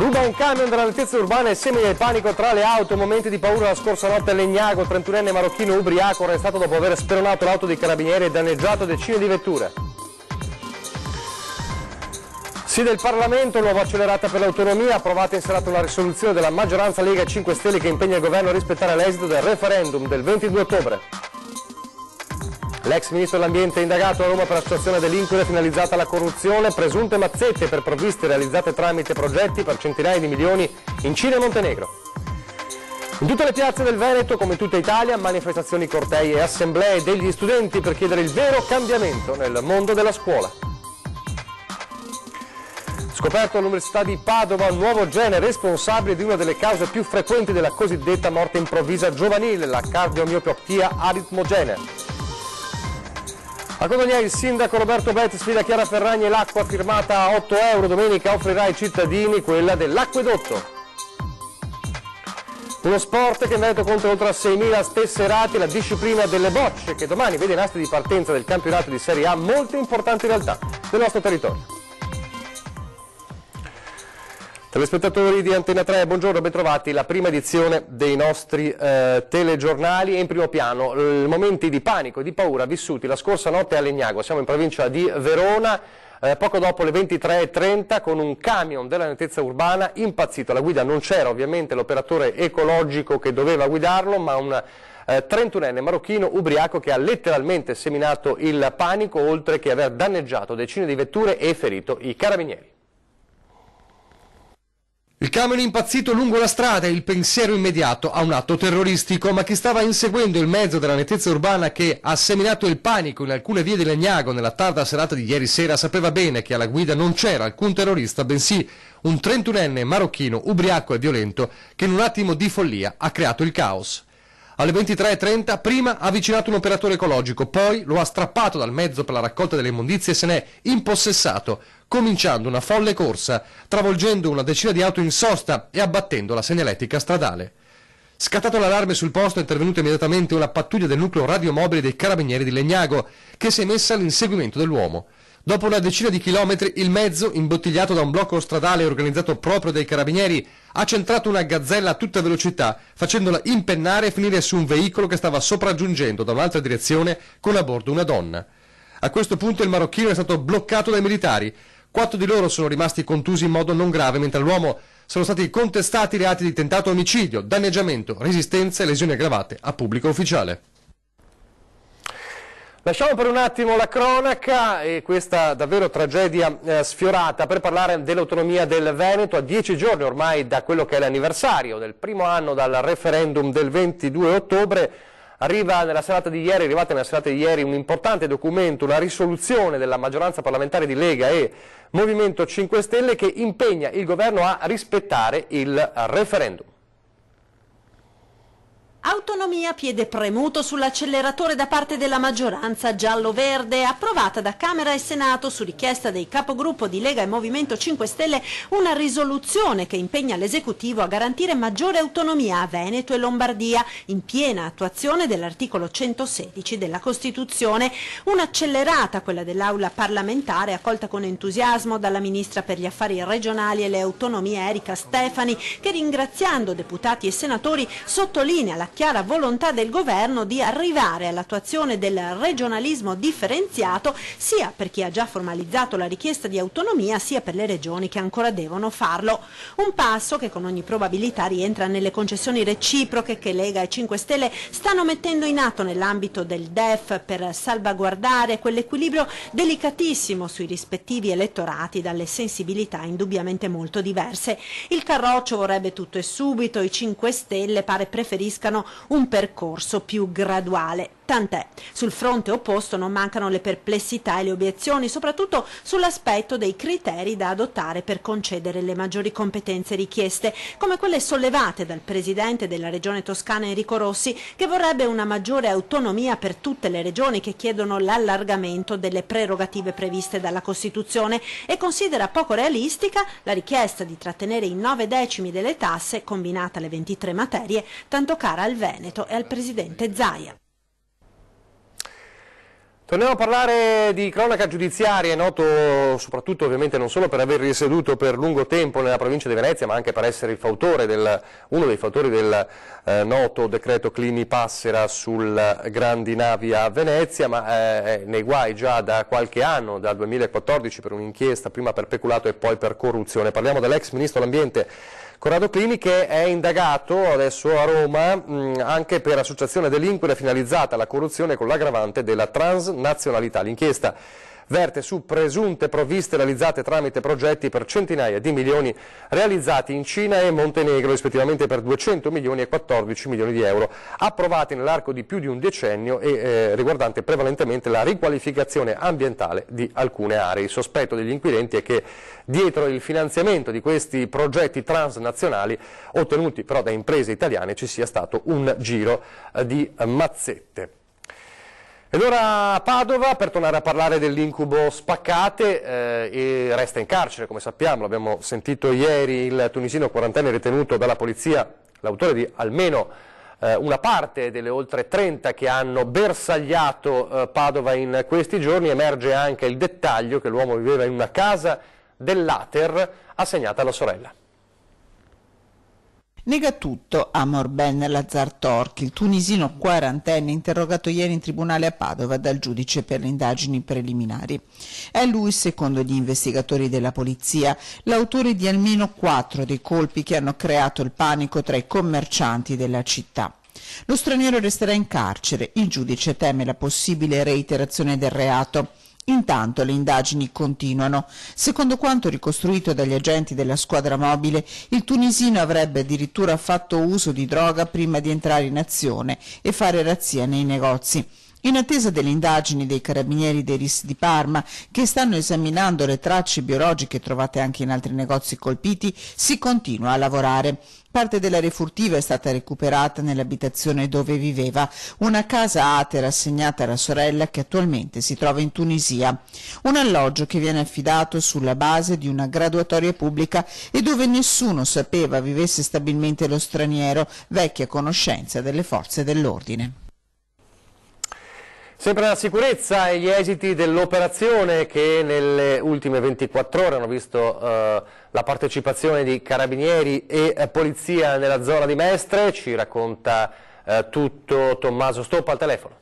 Ruba un camion dalla altezza urbana e semina il panico tra le auto. Momenti di paura la scorsa notte a Legnago. 31enne marocchino ubriaco arrestato dopo aver speronato l'auto dei carabinieri e danneggiato decine di vetture. Sì del Parlamento, nuova accelerata per l'autonomia. Approvata in serata una risoluzione della maggioranza Lega 5 Stelle che impegna il governo a rispettare l'esito del referendum del 22 ottobre. L'ex ministro dell'Ambiente è indagato a Roma per associazione delinquere finalizzata alla corruzione, presunte mazzette per provviste realizzate tramite progetti per centinaia di milioni in Cina e Montenegro. In tutte le piazze del Veneto, come in tutta Italia, manifestazioni, cortei e assemblee degli studenti per chiedere il vero cambiamento nel mondo della scuola. Scoperto all'Università di Padova un nuovo gene responsabile di una delle cause più frequenti della cosiddetta morte improvvisa giovanile, la cardiomiopatia aritmogene. A Codognè il sindaco Roberto Betti sfida Chiara Ferragni e l'acqua firmata a 8 euro. Domenica offrirà ai cittadini quella dell'acquedotto. Uno sport che in Veneto conta oltre a 6.000 tesserati, la disciplina delle bocce che domani vede i nastri di partenza del campionato di Serie A, molte importanti realtà del nostro territorio. Telespettatori di Antena 3, buongiorno, bentrovati. La prima edizione dei nostri telegiornali e in primo piano momenti di panico e di paura vissuti la scorsa notte a Legnago. Siamo in provincia di Verona, poco dopo le 23:30 con un camion della nettezza urbana impazzito. Alla guida non c'era ovviamente l'operatore ecologico che doveva guidarlo, ma un 31enne marocchino ubriaco che ha letteralmente seminato il panico, oltre che aver danneggiato decine di vetture e ferito i carabinieri. Il camion impazzito lungo la strada è il pensiero immediato a un atto terroristico, ma chi stava inseguendo il mezzo della nettezza urbana che ha seminato il panico in alcune vie di Legnago nella tarda serata di ieri sera sapeva bene che alla guida non c'era alcun terrorista, bensì un 31enne marocchino ubriaco e violento che in un attimo di follia ha creato il caos. Alle 23:30 prima ha avvicinato un operatore ecologico, poi lo ha strappato dal mezzo per la raccolta delle immondizie e se n'è impossessato, cominciando una folle corsa, travolgendo una decina di auto in sosta e abbattendo la segnaletica stradale. Scattato l'allarme sul posto è intervenuta immediatamente una pattuglia del nucleo radiomobile dei carabinieri di Legnago, che si è messa all'inseguimento dell'uomo. Dopo una decina di chilometri, il mezzo, imbottigliato da un blocco stradale organizzato proprio dai carabinieri, ha centrato una gazzella a tutta velocità, facendola impennare e finire su un veicolo che stava sopraggiungendo da un'altra direzione con a bordo una donna. A questo punto il marocchino è stato bloccato dai militari. 4 di loro sono rimasti contusi in modo non grave, mentre all'uomo sono stati contestati reati di tentato omicidio, danneggiamento, resistenza e lesioni aggravate a pubblico ufficiale. Lasciamo per un attimo la cronaca e questa davvero tragedia sfiorata per parlare dell'autonomia del Veneto a 10 giorni ormai da quello che è l'anniversario del primo anno dal referendum del 22 ottobre. È arrivata nella serata di ieri un importante documento, una risoluzione della maggioranza parlamentare di Lega e Movimento 5 Stelle che impegna il governo a rispettare il referendum. Autonomia, piede premuto sull'acceleratore da parte della maggioranza giallo-verde, approvata da Camera e Senato su richiesta dei capogruppo di Lega e Movimento 5 Stelle una risoluzione che impegna l'esecutivo a garantire maggiore autonomia a Veneto e Lombardia in piena attuazione dell'articolo 116 della Costituzione. Un'accelerata quella dell'Aula parlamentare accolta con entusiasmo dalla Ministra per gli Affari Regionali e le Autonomie Erika Stefani che ringraziando deputati e senatori sottolinea la chiara volontà del governo di arrivare all'attuazione del regionalismo differenziato sia per chi ha già formalizzato la richiesta di autonomia sia per le regioni che ancora devono farlo. Un passo che con ogni probabilità rientra nelle concessioni reciproche che Lega e 5 Stelle stanno mettendo in atto nell'ambito del DEF per salvaguardare quell'equilibrio delicatissimo sui rispettivi elettorati dalle sensibilità indubbiamente molto diverse. Il Carroccio vorrebbe tutto e subito, i 5 Stelle pare preferiscano un percorso più graduale. Tant'è. Sul fronte opposto non mancano le perplessità e le obiezioni, soprattutto sull'aspetto dei criteri da adottare per concedere le maggiori competenze richieste, come quelle sollevate dal presidente della Regione Toscana Enrico Rossi, che vorrebbe una maggiore autonomia per tutte le regioni che chiedono l'allargamento delle prerogative previste dalla Costituzione e considera poco realistica la richiesta di trattenere i 9 decimi delle tasse combinate alle 23 materie, tanto cara al Veneto e al presidente Zaia. Torniamo a parlare di cronaca giudiziaria, è noto soprattutto ovviamente non solo per aver risieduto per lungo tempo nella provincia di Venezia, ma anche per essere uno dei fautori del noto decreto Clini-Passera sul grandi navi a Venezia, ma è nei guai già da qualche anno, dal 2014, per un'inchiesta prima per peculato e poi per corruzione. Parliamo dell'ex ministro dell'ambiente Corrado Clini, che è indagato adesso a Roma anche per associazione delinquere finalizzata alla corruzione con l'aggravante della transnazionalità. L'inchiesta verte su presunte provviste realizzate tramite progetti per centinaia di milioni realizzati in Cina e Montenegro, rispettivamente per 200 milioni e 14 milioni di euro, approvati nell'arco di più di un decennio e riguardante prevalentemente la riqualificazione ambientale di alcune aree. Il sospetto degli inquirenti è che dietro il finanziamento di questi progetti transnazionali, ottenuti però da imprese italiane, ci sia stato un giro di mazzette. Ed ora a Padova, per tornare a parlare dell'incubo Spaccate, e resta in carcere, come sappiamo, l'abbiamo sentito ieri, il tunisino quarantenne ritenuto dalla polizia l'autore di almeno una parte delle oltre 30 che hanno bersagliato Padova in questi giorni. Emerge anche il dettaglio che l'uomo viveva in una casa dell'Ater assegnata alla sorella. Nega tutto Amor Ben Lazar Torchi, il tunisino quarantenne interrogato ieri in tribunale a Padova dal giudice per le indagini preliminari. È lui, secondo gli investigatori della polizia, l'autore di almeno 4 dei colpi che hanno creato il panico tra i commercianti della città. Lo straniero resterà in carcere, il giudice teme la possibile reiterazione del reato. Intanto le indagini continuano. Secondo quanto ricostruito dagli agenti della squadra mobile, il tunisino avrebbe addirittura fatto uso di droga prima di entrare in azione e fare razzia nei negozi. In attesa delle indagini dei carabinieri dei RIS di Parma, che stanno esaminando le tracce biologiche trovate anche in altri negozi colpiti, si continua a lavorare. Parte della refurtiva è stata recuperata nell'abitazione dove viveva, una casa Ater assegnata alla sorella che attualmente si trova in Tunisia. Un alloggio che viene affidato sulla base di una graduatoria pubblica e dove nessuno sapeva vivesse stabilmente lo straniero, vecchia conoscenza delle forze dell'ordine. Sempre la sicurezza e gli esiti dell'operazione che nelle ultime 24 ore hanno visto la partecipazione di carabinieri e polizia nella zona di Mestre. Ci racconta tutto Tommaso Stoppa al telefono.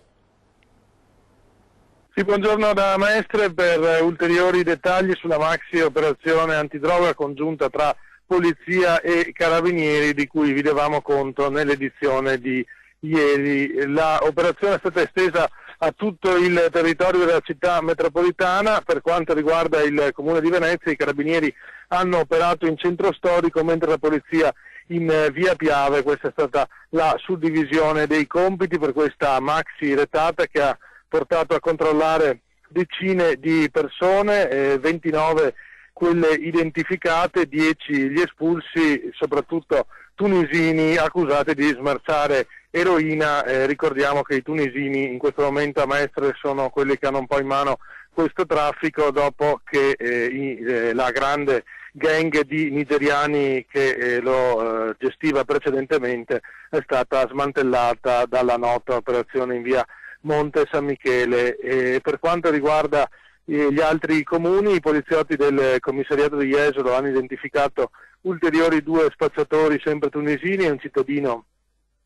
Sì, buongiorno da Mestre per ulteriori dettagli sulla maxi operazione antidroga congiunta tra polizia e carabinieri di cui vi davamo conto nell'edizione di ieri. L'operazione è stata estesa a tutto il territorio della città metropolitana. Per quanto riguarda il comune di Venezia, i carabinieri hanno operato in centro storico mentre la polizia in via Piave. Questa è stata la suddivisione dei compiti per questa maxi retata che ha portato a controllare decine di persone, 29 quelle identificate, 10 gli espulsi, soprattutto tunisini accusati di smerciare eroina. Ricordiamo che i tunisini in questo momento a Mestre sono quelli che hanno un po' in mano questo traffico, dopo che la grande gang di nigeriani che lo gestiva precedentemente è stata smantellata dalla nota operazione in via Monte San Michele. Per quanto riguarda gli altri comuni, i poliziotti del commissariato di Jesolo hanno identificato ulteriori 2 spacciatori sempre tunisini e un cittadino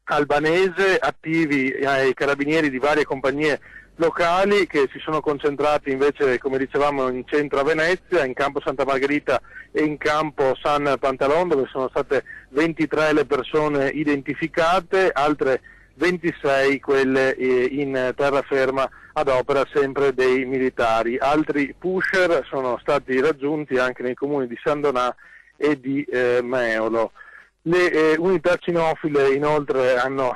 albanese, attivi ai carabinieri di varie compagnie locali che si sono concentrati invece, come dicevamo, in centro a Venezia, in campo Santa Margherita e in campo San Pantalon, dove sono state 23 le persone identificate, altre 26 quelle in terraferma ad opera sempre dei militari. Altri pusher sono stati raggiunti anche nei comuni di San Donà e di Meolo. Le unità cinofile inoltre hanno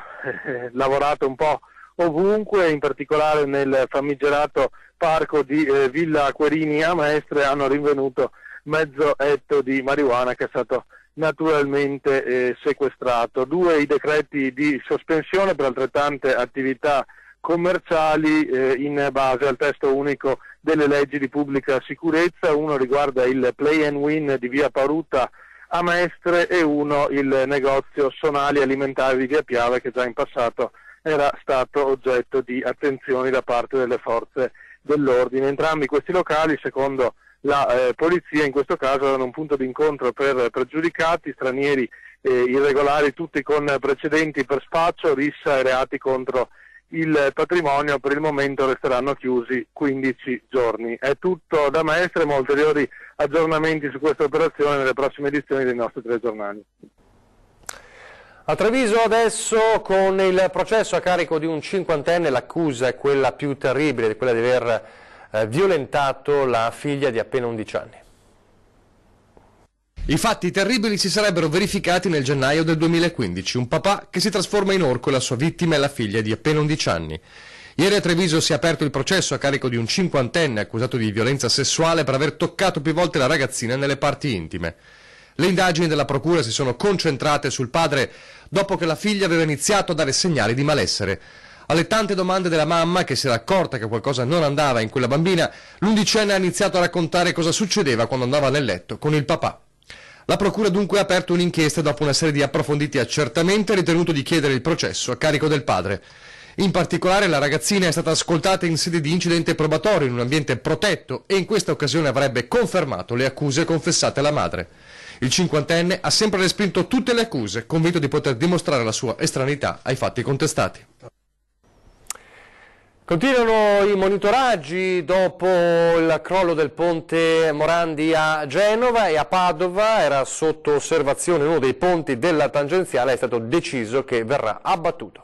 lavorato un po' ovunque, in particolare nel famigerato parco di Villa Querini a Mestre hanno rinvenuto mezzo etto di marijuana che è stato naturalmente sequestrato. 2 i decreti di sospensione per altrettante attività commerciali in base al testo unico delle leggi di pubblica sicurezza. Uno riguarda il Play and Win di via Paruta a Mestre e uno il negozio Sonali Alimentari di via Piave, che già in passato era stato oggetto di attenzioni da parte delle forze dell'ordine. Entrambi questi locali, secondo la polizia, in questo caso erano un punto di incontro per pregiudicati, stranieri irregolari, tutti con precedenti per spaccio, rissa e reati contro il patrimonio. Per il momento resteranno chiusi 15 giorni. È tutto da Mestre, ma ulteriori aggiornamenti su questa operazione nelle prossime edizioni dei nostri telegiornali. A Treviso adesso, con il processo a carico di un cinquantenne, l'accusa è quella più terribile, quella di aver violentato la figlia di appena 11 anni. I fatti terribili si sarebbero verificati nel gennaio del 2015, un papà che si trasforma in orco e la sua vittima è la figlia di appena 11 anni. Ieri a Treviso si è aperto il processo a carico di un cinquantenne accusato di violenza sessuale per aver toccato più volte la ragazzina nelle parti intime. Le indagini della procura si sono concentrate sul padre dopo che la figlia aveva iniziato a dare segnali di malessere. Alle tante domande della mamma, che si era accorta che qualcosa non andava in quella bambina, l'11enne ha iniziato a raccontare cosa succedeva quando andava nel letto con il papà. La procura dunque ha aperto un'inchiesta dopo una serie di approfonditi accertamenti e ha ritenuto di chiedere il processo a carico del padre. In particolare la ragazzina è stata ascoltata in sede di incidente probatorio in un ambiente protetto e in questa occasione avrebbe confermato le accuse confessate alla madre. Il cinquantenne ha sempre respinto tutte le accuse, convinto di poter dimostrare la sua estraneità ai fatti contestati. Continuano i monitoraggi dopo il crollo del ponte Morandi a Genova e a Padova era sotto osservazione uno dei ponti della tangenziale, è stato deciso che verrà abbattuto.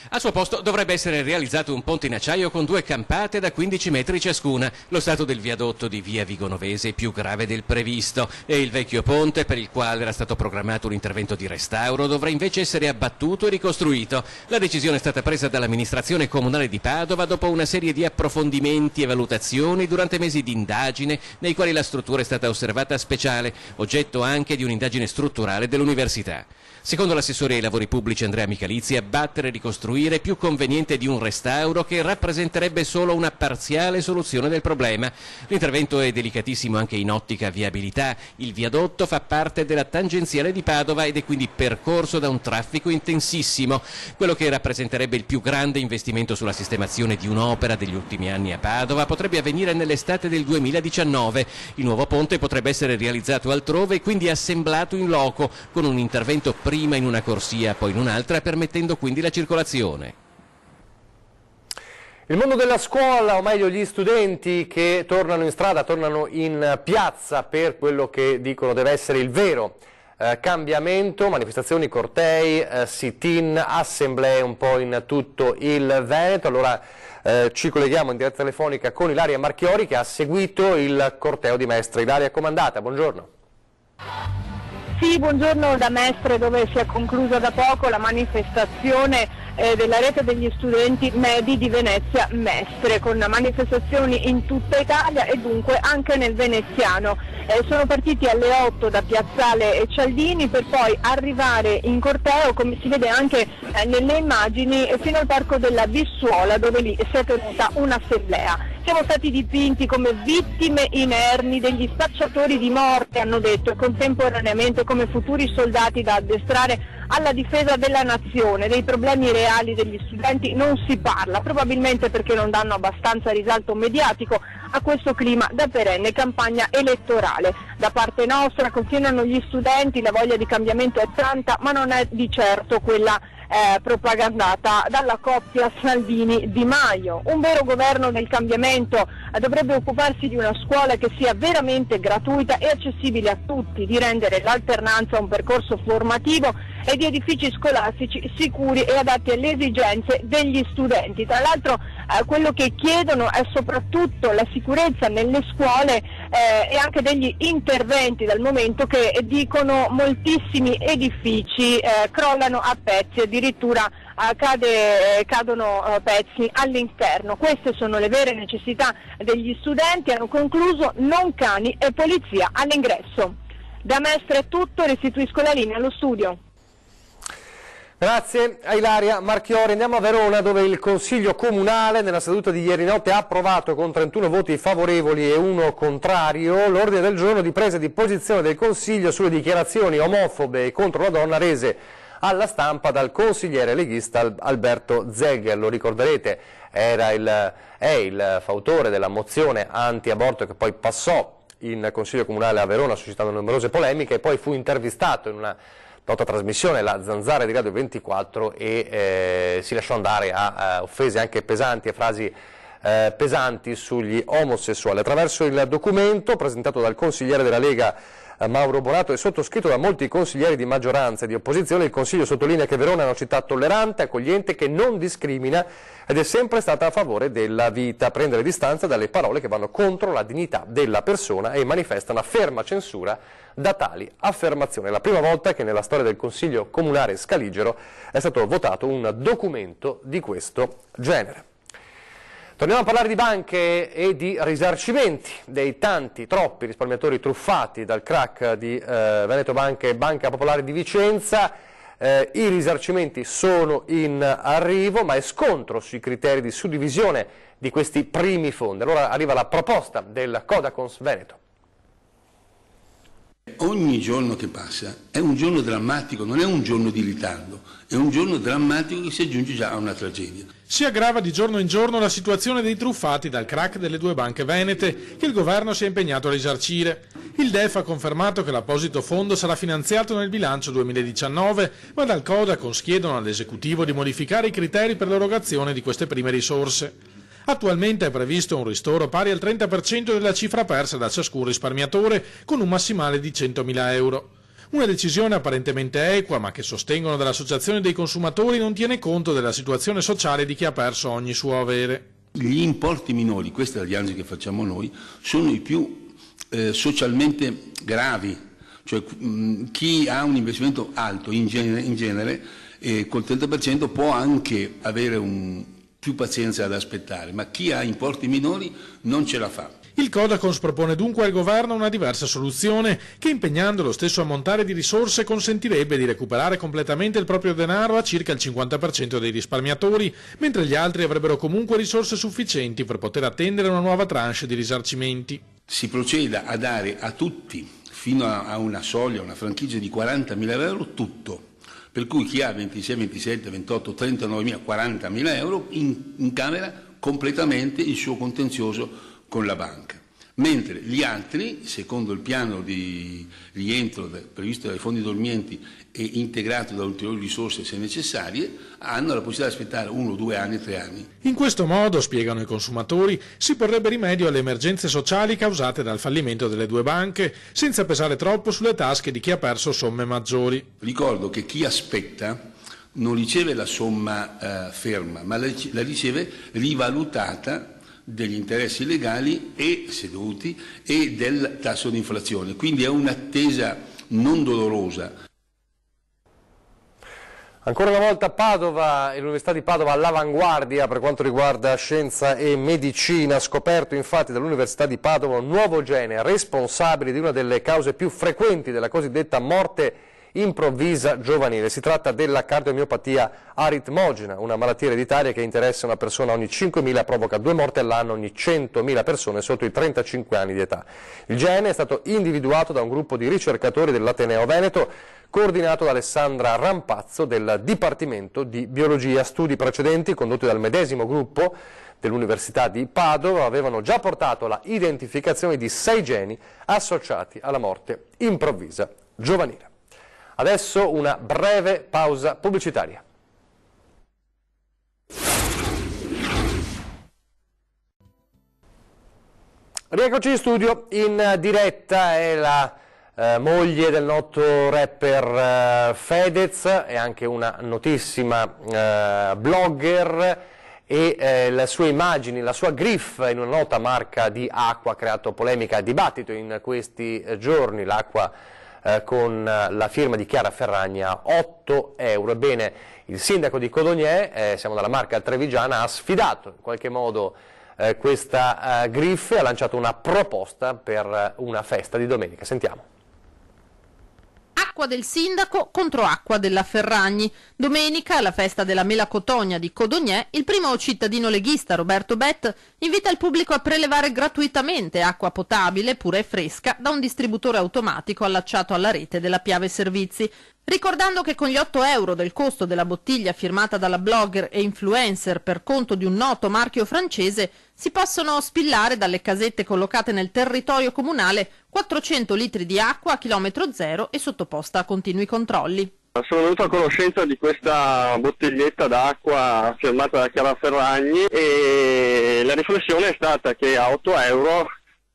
Al suo posto dovrebbe essere realizzato un ponte in acciaio con 2 campate da 15 metri ciascuna. Lo stato del viadotto di via Vigonovese è più grave del previsto e il vecchio ponte, per il quale era stato programmato un intervento di restauro, dovrà invece essere abbattuto e ricostruito. La decisione è stata presa dall'amministrazione comunale di Padova dopo una serie di approfondimenti e valutazioni durante mesi di indagine nei quali la struttura è stata osservata speciale, oggetto anche di un'indagine strutturale dell'università. Secondo l'assessore ai lavori pubblici Andrea Michalizzi, abbattere e ricostruire è più conveniente di un restauro che rappresenterebbe solo una parziale soluzione del problema. L'intervento è delicatissimo anche in ottica viabilità. Il viadotto fa parte della tangenziale di Padova ed è quindi percorso da un traffico intensissimo. Quello che rappresenterebbe il più grande investimento sulla sistemazione di un'opera degli ultimi anni a Padova potrebbe avvenire nell'estate del 2019. Il nuovo ponte potrebbe essere realizzato altrove e quindi assemblato in loco, con un intervento prima in una corsia, poi in un'altra, permettendo quindi la circolazione. Il mondo della scuola, o meglio gli studenti che tornano in strada, tornano in piazza per quello che dicono deve essere il vero cambiamento, manifestazioni, cortei, sit-in, assemblee un po' in tutto il Veneto. Allora ci colleghiamo in diretta telefonica con Ilaria Marchiori che ha seguito il corteo di Mestre. Ilaria, comandata, buongiorno. Sì, buongiorno da Mestre, dove si è conclusa da poco la manifestazione della rete degli studenti medi di Venezia Mestre, con manifestazioni in tutta Italia e dunque anche nel veneziano. Sono partiti alle 8 da Piazzale Cialdini per poi arrivare in corteo, come si vede anche nelle immagini, fino al Parco della Vissuola, dove lì si è tenuta un'assemblea. Siamo stati dipinti come vittime inermi degli spacciatori di morte, hanno detto, e contemporaneamente come futuri soldati da addestrare alla difesa della nazione. Dei problemi reali degli studenti non si parla, probabilmente perché non danno abbastanza risalto mediatico a questo clima da perenne campagna elettorale. Da parte nostra, continuano gli studenti, la voglia di cambiamento è tanta, ma non è di certo quella propagandata dalla coppia Salvini-Di Maio. Un vero governo del cambiamento dovrebbe occuparsi di una scuola che sia veramente gratuita e accessibile a tutti, di rendere l'alternanza un percorso formativo e di edifici scolastici sicuri e adatti alle esigenze degli studenti. Tra l'altro quello che chiedono è soprattutto la sicurezza nelle scuole e anche degli interventi, dal momento che dicono moltissimi edifici crollano a pezzi, addirittura cadono pezzi all'interno. Queste sono le vere necessità degli studenti, hanno concluso, non cani e polizia all'ingresso. Da Mestre è tutto, restituisco la linea allo studio. Grazie a Ilaria Marchiori. Andiamo a Verona, dove il Consiglio Comunale nella seduta di ieri notte ha approvato con 31 voti favorevoli e 1 contrario l'ordine del giorno di presa di posizione del Consiglio sulle dichiarazioni omofobe e contro la donna rese alla stampa dal consigliere leghista Alberto Zegger. Lo ricorderete, è il fautore della mozione anti-aborto che poi passò in Consiglio Comunale a Verona suscitando numerose polemiche e poi fu intervistato in una nota trasmissione, La Zanzara di Radio 24, e si lasciò andare a offese anche pesanti e frasi pesanti sugli omosessuali. Attraverso il documento presentato dal consigliere della Lega Mauro Bonato e sottoscritto da molti consiglieri di maggioranza e di opposizione, il Consiglio sottolinea che Verona è una città tollerante, accogliente, che non discrimina ed è sempre stata a favore della vita. Prendere distanza dalle parole che vanno contro la dignità della persona e manifesta una ferma censura da tali affermazioni. È la prima volta che nella storia del Consiglio Comunale Scaligero è stato votato un documento di questo genere. Torniamo a parlare di banche e di risarcimenti dei tanti, troppi risparmiatori truffati dal crack di Veneto Banca e Banca Popolare di Vicenza. I risarcimenti sono in arrivo, ma è scontro sui criteri di suddivisione di questi primi fondi. Allora arriva la proposta del Codacons Veneto. Ogni giorno che passa è un giorno drammatico, non è un giorno di ritardo, è un giorno drammatico che si aggiunge già a una tragedia. Si aggrava di giorno in giorno la situazione dei truffati dal crack delle due banche venete che il governo si è impegnato a risarcire. Il DEF ha confermato che l'apposito fondo sarà finanziato nel bilancio 2019, ma dal Codacons chiedono all'esecutivo di modificare i criteri per l'erogazione di queste prime risorse. Attualmente è previsto un ristoro pari al 30% della cifra persa da ciascun risparmiatore, con un massimale di 100.000 euro. Una decisione apparentemente equa, ma che sostengono dall'Associazione dei consumatori non tiene conto della situazione sociale di chi ha perso ogni suo avere. Gli importi minori, questa è la diagnosi che facciamo noi, sono i più socialmente gravi, cioè chi ha un investimento alto in genere col 30% può anche avere più pazienza ad aspettare, ma chi ha importi minori non ce la fa. Il Codacons propone dunque al governo una diversa soluzione che, impegnando lo stesso ammontare di risorse, consentirebbe di recuperare completamente il proprio denaro a circa il 50% dei risparmiatori, mentre gli altri avrebbero comunque risorse sufficienti per poter attendere una nuova tranche di risarcimenti. Si proceda a dare a tutti, fino a una soglia, una franchigia di 40.000 euro, tutto. Per cui chi ha 26, 27, 28, 39.000, 40.000 euro incamera completamente il suo contenzioso con la banca, mentre gli altri, secondo il piano di rientro previsto dai fondi dormienti e integrato da ulteriori risorse se necessarie, hanno la possibilità di aspettare 1, 2 anni, 3 anni. In questo modo, spiegano i consumatori, si porrebbe rimedio alle emergenze sociali causate dal fallimento delle due banche, senza pesare troppo sulle tasche di chi ha perso somme maggiori. Ricordo che chi aspetta non riceve la somma ferma, ma la riceve rivalutata degli interessi legali e seduti e del tasso di inflazione, quindi è un'attesa non dolorosa. Ancora una volta Padova e l'Università di Padova all'avanguardia per quanto riguarda scienza e medicina. Scoperto infatti dall'Università di Padova un nuovo gene responsabile di una delle cause più frequenti della cosiddetta morte improvvisa giovanile. Si tratta della cardiomiopatia aritmogena, una malattia ereditaria che interessa una persona ogni 5.000 e provoca 2 morti all'anno ogni 100.000 persone sotto i 35 anni di età. Il gene è stato individuato da un gruppo di ricercatori dell'Ateneo Veneto, coordinato da Alessandra Rampazzo del Dipartimento di Biologia. Studi precedenti condotti dal medesimo gruppo dell'Università di Padova avevano già portato alla identificazione di 6 geni associati alla morte improvvisa giovanile. Adesso una breve pausa pubblicitaria. Rieccoci in studio, in diretta è la moglie del noto rapper Fedez, è anche una notissima blogger e le sue immagini, la sua griffa in una nota marca di acqua ha creato polemica e dibattito in questi giorni. L'acqua con la firma di Chiara Ferragni a 8 euro. Ebbene, il sindaco di Codogné, siamo dalla marca trevigiana, ha sfidato in qualche modo questa griffa e ha lanciato una proposta per una festa di domenica. Sentiamo. Acqua del sindaco contro acqua della Ferragni. Domenica, alla festa della Mela Cotogna di Codogné, il primo cittadino leghista Roberto Bet invita il pubblico a prelevare gratuitamente acqua potabile, pura e fresca, da un distributore automatico allacciato alla rete della Piave Servizi. Ricordando che con gli 8 euro del costo della bottiglia firmata dalla blogger e influencer per conto di un noto marchio francese si possono spillare dalle casette collocate nel territorio comunale 400 litri di acqua a chilometro zero e sottoposta a continui controlli. Sono venuto a conoscenza di questa bottiglietta d'acqua firmata da Chiara Ferragni e la riflessione è stata che a 8 euro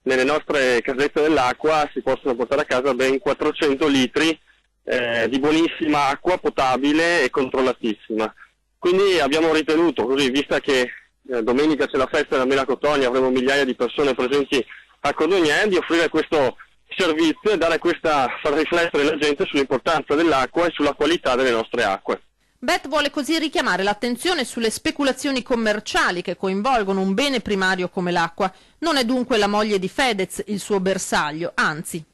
nelle nostre casette dell'acqua si possono portare a casa ben 400 litri di buonissima acqua potabile e controllatissima. Quindi abbiamo ritenuto, così, vista che domenica c'è la festa della Mela Cotonia, avremo migliaia di persone presenti a Codogné, di offrire questo servizio e far riflettere la gente sull'importanza dell'acqua e sulla qualità delle nostre acque. Bet vuole così richiamare l'attenzione sulle speculazioni commerciali che coinvolgono un bene primario come l'acqua. Non è dunque la moglie di Fedez il suo bersaglio, anzi.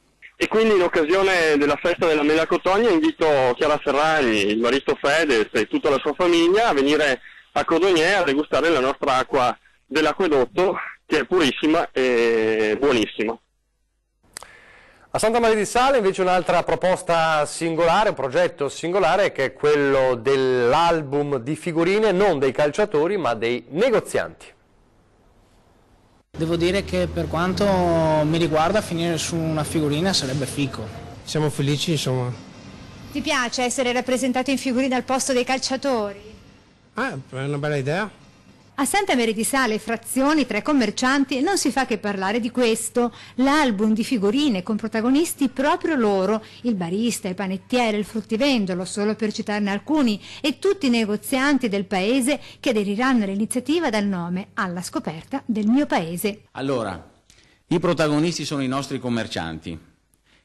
E quindi in occasione della festa della Mela Cotonia invito Chiara Ferragni, il marito Fedez e tutta la sua famiglia a venire a Codogné a degustare la nostra acqua dell'acquedotto, che è purissima e buonissima. A Santa Maria di Sala invece un'altra proposta singolare, un progetto singolare, che è quello dell'album di figurine non dei calciatori ma dei negozianti. Devo dire che per quanto mi riguarda finire su una figurina sarebbe fico. Siamo felici, insomma. Ti piace essere rappresentato in figurina al posto dei calciatori? È una bella idea. A Santa Maria di Sala e frazioni tra i commercianti non si fa che parlare di questo, l'album di figurine con protagonisti proprio loro, il barista, il panettiere, il fruttivendolo, solo per citarne alcuni, e tutti i negozianti del paese che aderiranno all'iniziativa dal nome Alla scoperta del mio paese. Allora, i protagonisti sono i nostri commercianti,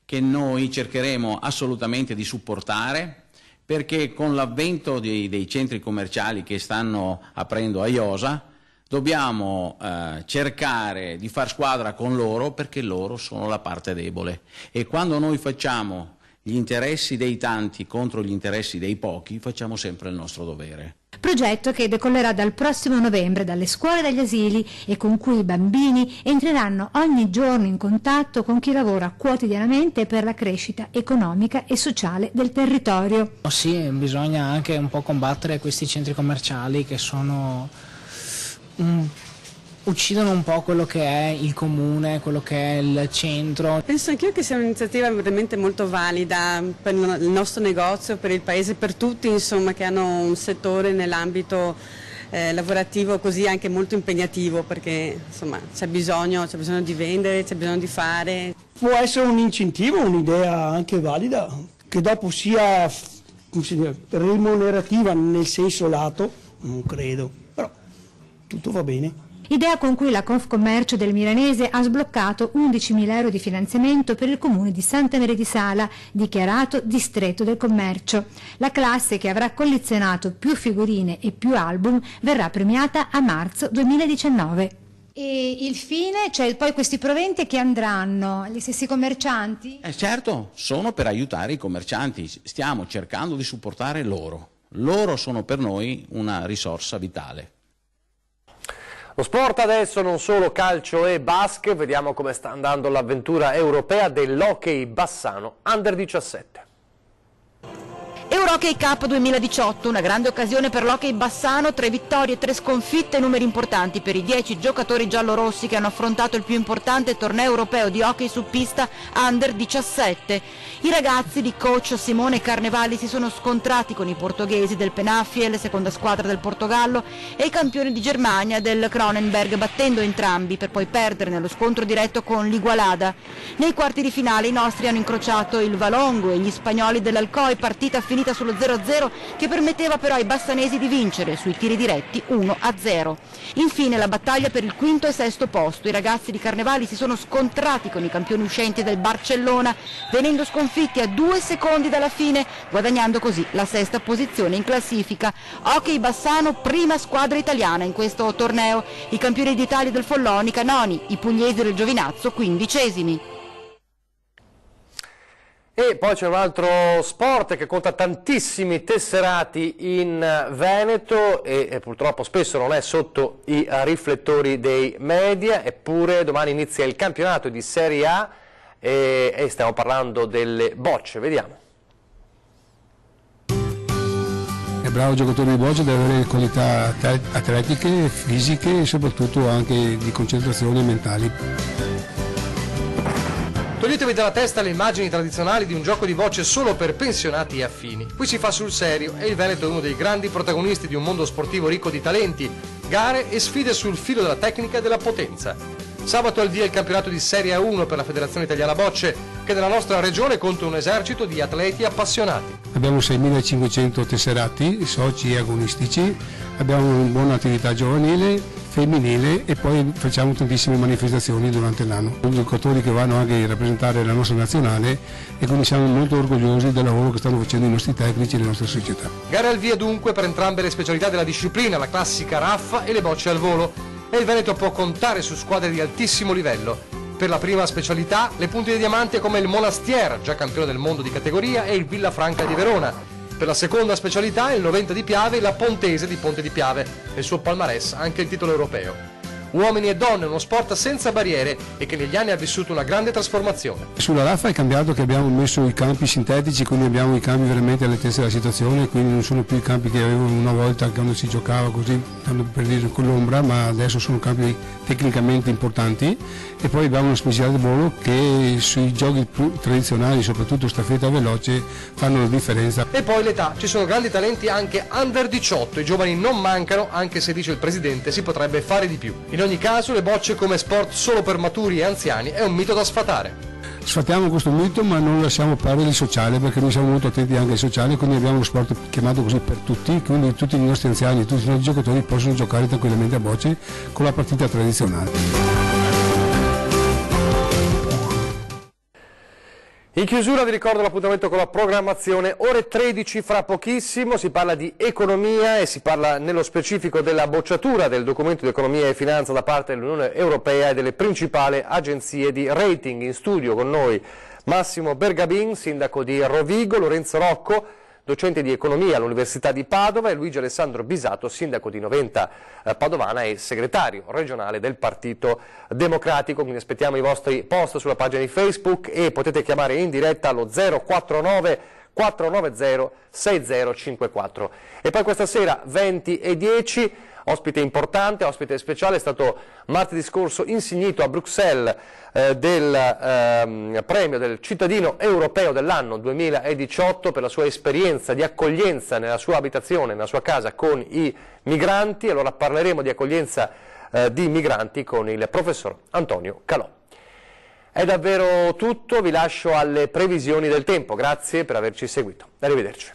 che noi cercheremo assolutamente di supportare, perché con l'avvento dei centri commerciali che stanno aprendo a Iosa dobbiamo cercare di far squadra con loro, perché loro sono la parte debole, e quando noi facciamo gli interessi dei tanti contro gli interessi dei pochi facciamo sempre il nostro dovere. Progetto che decollerà dal prossimo novembre dalle scuole e dagli asili e con cui i bambini entreranno ogni giorno in contatto con chi lavora quotidianamente per la crescita economica e sociale del territorio. Sì, bisogna anche un po' combattere questi centri commerciali che sono uccidono un po' quello che è il comune, quello che è il centro. Penso anch'io che sia un'iniziativa veramente molto valida per il nostro negozio, per il paese, per tutti, insomma, che hanno un settore nell'ambito lavorativo così anche molto impegnativo, perché insomma c'è bisogno di vendere, c'è bisogno di fare. Può essere un incentivo, un'idea anche valida, che dopo sia remunerativa nel senso lato, non credo, però tutto va bene. Idea con cui la Confcommercio del Milanese ha sbloccato 11.000 euro di finanziamento per il comune di Santa Maria di Sala, dichiarato distretto del commercio. La classe che avrà collezionato più figurine e più album verrà premiata a marzo 2019. E il fine, cioè poi questi proventi che andranno agli stessi commercianti? Certo, sono per aiutare i commercianti, stiamo cercando di supportare loro. Loro sono per noi una risorsa vitale. Lo sport adesso, non solo calcio e basket, vediamo come sta andando l'avventura europea dell'hockey bassano Under 17. Eurohockey Cup 2018, una grande occasione per l'hockey bassano, 3 vittorie, 3 sconfitte, numeri importanti per i 10 giocatori giallorossi che hanno affrontato il più importante torneo europeo di hockey su pista Under 17. I ragazzi di coach Simone Carnevali si sono scontrati con i portoghesi del Penafiel, seconda squadra del Portogallo, e i campioni di Germania del Cronenberg, battendo entrambi per poi perdere nello scontro diretto con l'Igualada. Nei quarti di finale i nostri hanno incrociato il Valongo e gli spagnoli dell'Alcoy, partita finita sullo 0-0 che permetteva però ai bassanesi di vincere sui tiri diretti 1-0. Infine la battaglia per il quinto e sesto posto. I ragazzi di Carnevali si sono scontrati con i campioni uscenti del Barcellona, venendo sconfitti a 2 secondi dalla fine, guadagnando così la sesta posizione in classifica. Hockey bassano, prima squadra italiana in questo torneo. I campioni d'Italia del Follonica noni, i pugliesi del Giovinazzo 15esimi. E poi c'è un altro sport che conta tantissimi tesserati in Veneto e purtroppo spesso non è sotto i riflettori dei media, eppure domani inizia il campionato di Serie A e stiamo parlando delle bocce, vediamo. bravo giocatore di boccia deve avere qualità atletiche, fisiche e soprattutto anche di concentrazione mentali. Toglietevi dalla testa le immagini tradizionali di un gioco di bocce solo per pensionati e affini. Qui si fa sul serio e il Veneto è uno dei grandi protagonisti di un mondo sportivo ricco di talenti, gare e sfide sul filo della tecnica e della potenza. Sabato al via il campionato di Serie A1 per la Federazione Italiana Bocce, che nella nostra regione conta un esercito di atleti appassionati. Abbiamo 6.500 tesserati, soci e agonistici, abbiamo una buona attività giovanile, femminile e poi facciamo tantissime manifestazioni durante l'anno. Sono giocatori che vanno anche a rappresentare la nostra nazionale e quindi siamo molto orgogliosi del lavoro che stanno facendo i nostri tecnici e le nostre società. Gare al via dunque per entrambe le specialità della disciplina, la classica raffa e le bocce al volo. E il Veneto può contare su squadre di altissimo livello. Per la prima specialità, le punte di diamante come il Monastier, già campione del mondo di categoria, e il Villafranca di Verona. Per la seconda specialità, il 90 di Piave e la Pontese di Ponte di Piave. Nel suo palmarès anche il titolo europeo. Uomini e donne, uno sport senza barriere e che negli anni ha vissuto una grande trasformazione. Sulla raffa è cambiato che abbiamo messo i campi sintetici, quindi abbiamo i campi veramente all'altezza della situazione, quindi non sono più i campi che avevano una volta quando si giocava così, per dire con l'ombra, ma adesso sono campi tecnicamente importanti. E poi abbiamo una specialità di volo che sui giochi tradizionali, soprattutto staffetta veloce, fanno la differenza. E poi l'età, ci sono grandi talenti anche under 18, i giovani non mancano, anche se dice il presidente si potrebbe fare di più. In ogni caso le bocce come sport solo per maturi e anziani è un mito da sfatare. Sfatiamo questo mito ma non lasciamo perdere il sociale, perché noi siamo molto attenti anche ai sociali, quindi abbiamo uno sport chiamato così per tutti, quindi tutti i nostri anziani, tutti i nostri giocatori possono giocare tranquillamente a bocce con la partita tradizionale. In chiusura vi ricordo l'appuntamento con la programmazione, ore 13 fra pochissimo, si parla di economia e si parla nello specifico della bocciatura del documento di economia e finanza da parte dell'Unione Europea e delle principali agenzie di rating. In studio con noi Massimo Bergabin, sindaco di Rovigo, Lorenzo Rocco, docente di economia all'Università di Padova, e Luigi Alessandro Bisato, sindaco di Noventa Padovana e segretario regionale del Partito Democratico. Quindi aspettiamo i vostri post sulla pagina di Facebook e potete chiamare in diretta allo 049 490 6054. E poi questa sera 20:10, ospite importante, ospite speciale, è stato martedì scorso insignito a Bruxelles del premio del cittadino europeo dell'anno 2018 per la sua esperienza di accoglienza nella sua abitazione, nella sua casa con i migranti. Allora parleremo di accoglienza di migranti con il professor Antonio Calò. È davvero tutto, vi lascio alle previsioni del tempo, grazie per averci seguito, arrivederci.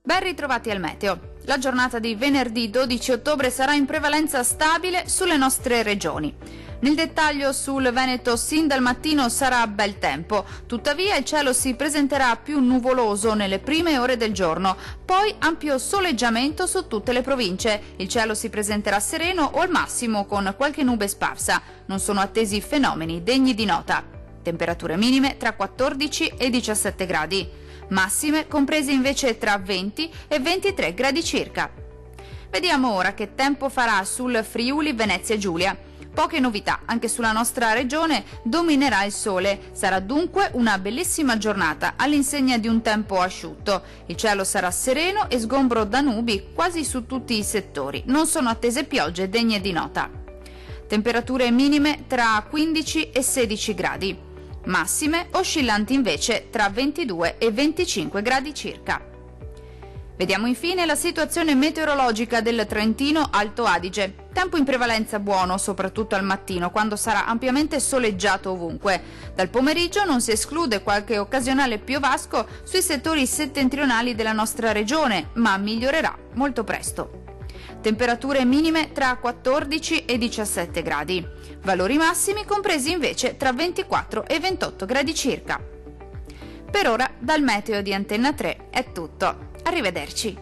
Ben ritrovati al meteo. La giornata di venerdì 12 ottobre sarà in prevalenza stabile sulle nostre regioni. Nel dettaglio sul Veneto sin dal mattino sarà bel tempo, tuttavia il cielo si presenterà più nuvoloso nelle prime ore del giorno, poi ampio soleggiamento su tutte le province. Il cielo si presenterà sereno o al massimo con qualche nube sparsa. Non sono attesi fenomeni degni di nota. Temperature minime tra 14 e 17 gradi. Massime comprese invece tra 20 e 23 gradi circa. Vediamo ora che tempo farà sul Friuli Venezia Giulia. Poche novità, anche sulla nostra regione dominerà il sole. Sarà dunque una bellissima giornata all'insegna di un tempo asciutto. Il cielo sarà sereno e sgombro da nubi quasi su tutti i settori. Non sono attese piogge degne di nota. Temperature minime tra 15 e 16 gradi. Massime oscillanti invece tra 22 e 25 gradi circa. Vediamo infine la situazione meteorologica del Trentino Alto Adige. Tempo in prevalenza buono, soprattutto al mattino, quando sarà ampiamente soleggiato ovunque. Dal pomeriggio non si esclude qualche occasionale piovasco sui settori settentrionali della nostra regione, ma migliorerà molto presto. Temperature minime tra 14 e 17 gradi. Valori massimi compresi invece tra 24 e 28 gradi circa. Per ora dal meteo di Antenna 3 è tutto. Arrivederci.